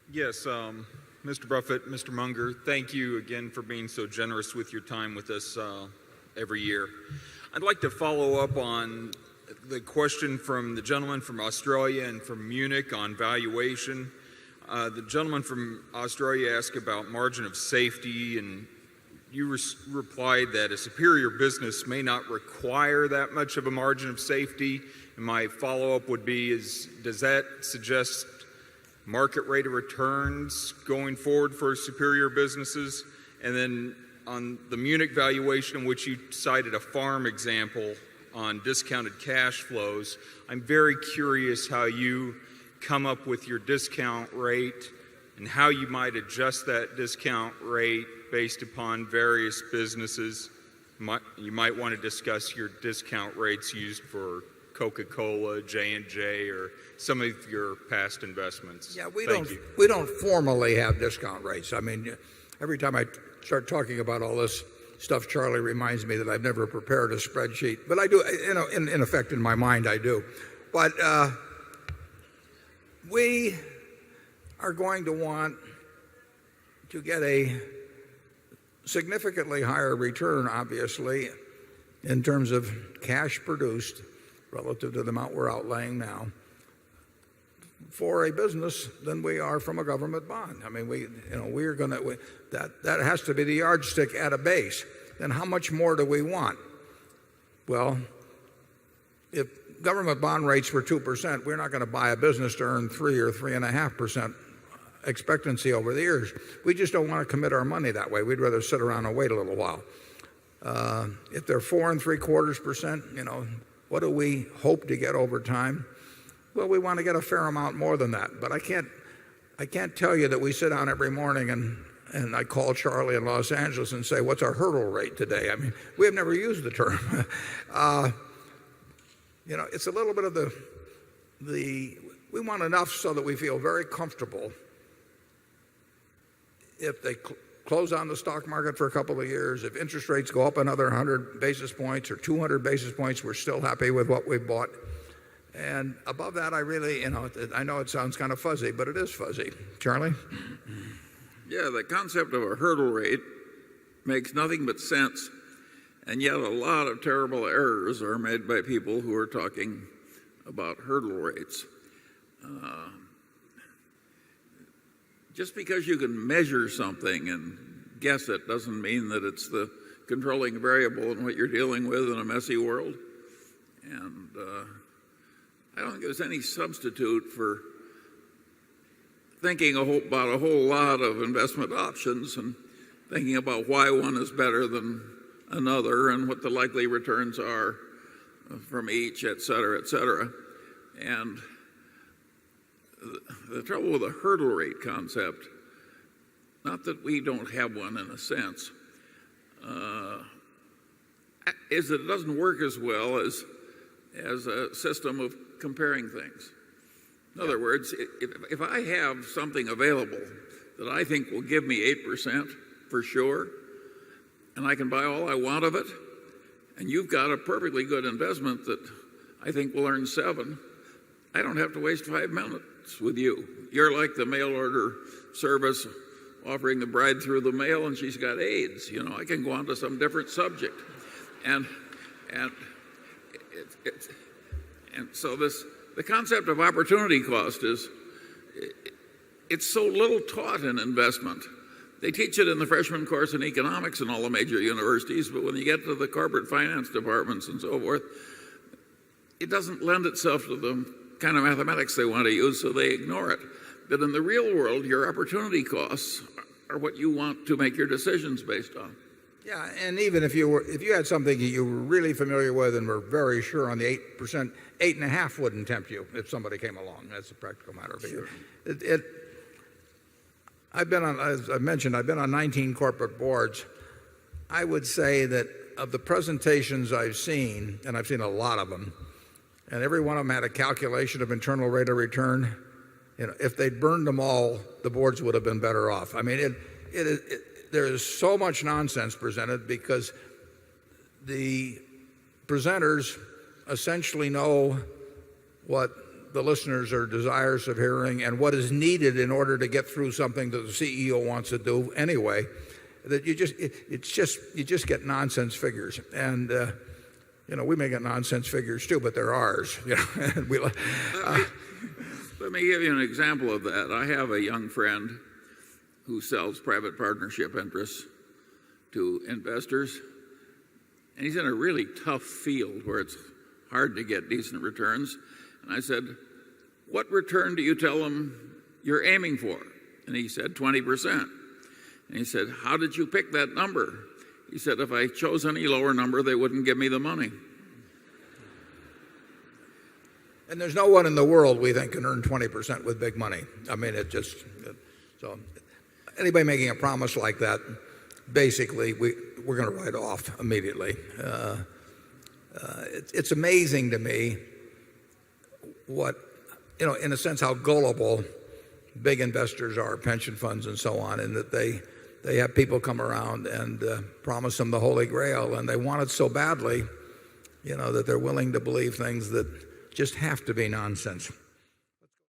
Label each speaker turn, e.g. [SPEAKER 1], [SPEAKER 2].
[SPEAKER 1] Yes, Mr. Buffett, Mr. Munger, thank you again for being so generous with your time with us every year. I'd like to follow up on the question from the gentleman from Australia and from Munich on valuation. The gentleman from Australia asked about margin of safety, and you replied that a superior business may not require that much of a margin of safety. And my follow-up would be, does that suggest market rate of returns going forward for superior businesses? And then on the Munich valuation, in which you cited a farm example on discounted cash flows, I'm very curious how you come up with your discount rate and how you might adjust that discount rate based upon various businesses. You might want to discuss your discount rates used for Coca-Cola, J&J, or some of your past investments.
[SPEAKER 2] Yeah, we don't formally have discount rates. I mean, every time I start talking about all this stuff, Charlie reminds me that I've never prepared a spreadsheet. But I do, in effect, in my mind, I do. But we are going to want to get a significantly higher return, obviously, in terms of cash produced relative to the amount we're outlaying now for a business than we are from a government bond. I mean, we're going to, that has to be the yardstick at a base. Then how much more do we want? Well, if government bond rates were 2%, we're not going to buy a business to earn 3 or 3.5% expectancy over the years. We just don't want to commit our money that way. We'd rather sit around and wait a little while. If they're 4.75%, what do we hope to get over time? Well, we want to get a fair amount more than that. But I can't tell you that we sit down every morning and I call Charlie in Los Angeles and say, what's our hurdle rate today? I mean, we have never used the term. It's a little bit of we want enough so that we feel very comfortable if they close on the stock market for a couple of years, if interest rates go up another 100 basis points or 200 basis points, we're still happy with what we bought. And above that, I really, I know it sounds kind of fuzzy, but it is fuzzy. Charlie?
[SPEAKER 3] Yeah, the concept of a hurdle rate makes nothing but sense, and yet a lot of terrible errors are made by people who are talking about hurdle rates. Just because you can measure something and guess it doesn't mean that it's the controlling variable in what you're dealing with in a messy world. And I don't think there's any substitute for thinking about a whole lot of investment options and thinking about why one is better than another and what the likely returns are from each, et cetera, et cetera. And the trouble with the hurdle rate concept, not that we don't have one in a sense, is that it doesn't work as well as a system of comparing things. In other words, if I have something available that I think will give me 8% for sure, and I can buy all I want of it, and you've got a perfectly good investment that I think will earn 7, I don't have to waste 5 minutes with you. You're like the mail order service offering the bride through the mail and she's got AIDS. I can go on to some different subject. And so the concept of opportunity cost it's so little taught in investment. They teach it in the freshman course in economics in all the major universities, but when you get to the corporate finance departments and so forth, it doesn't lend itself to the kind of mathematics they want to use, so they ignore it. But in the real world, your opportunity costs are what you want to make your decisions based on.
[SPEAKER 2] Yeah, and even if you had something you were really familiar with and were very sure on the 8%, 8.5 wouldn't tempt you if somebody came along. That's a practical matter.
[SPEAKER 3] Sure.
[SPEAKER 2] I've been on, as I mentioned, I've been on 19 corporate boards. I would say that of the presentations I've seen, and I've seen a lot of them, and every one of them had a calculation of internal rate of return. If they'd burned them all, the boards would have been better off. I mean, there is so much nonsense presented because the presenters essentially know what the listeners are desirous of hearing and what is needed in order to get through something that the CEO wants to do anyway, that you just get nonsense figures. And we may get nonsense figures too, but they're ours. Let
[SPEAKER 3] me give you an example of that. I have a young friend who sells private partnership interests to investors, and he's in a really tough field where it's hard to get decent returns. And I said, "What return do you tell them you're aiming for?" And he said, 20%. And he said, "How did you pick that number?" He said, "If I chose any lower number, they wouldn't give me the money."
[SPEAKER 2] And there's no one in the world we think can earn 20% with big money. I mean, so anybody making a promise like that, basically, we're going to write off immediately. It's amazing to me what, in a sense, how gullible big investors are, pension funds and so on, and that they have people come around and promise them the Holy Grail, and they want it so badly, that they're willing to believe things that just have to be nonsense.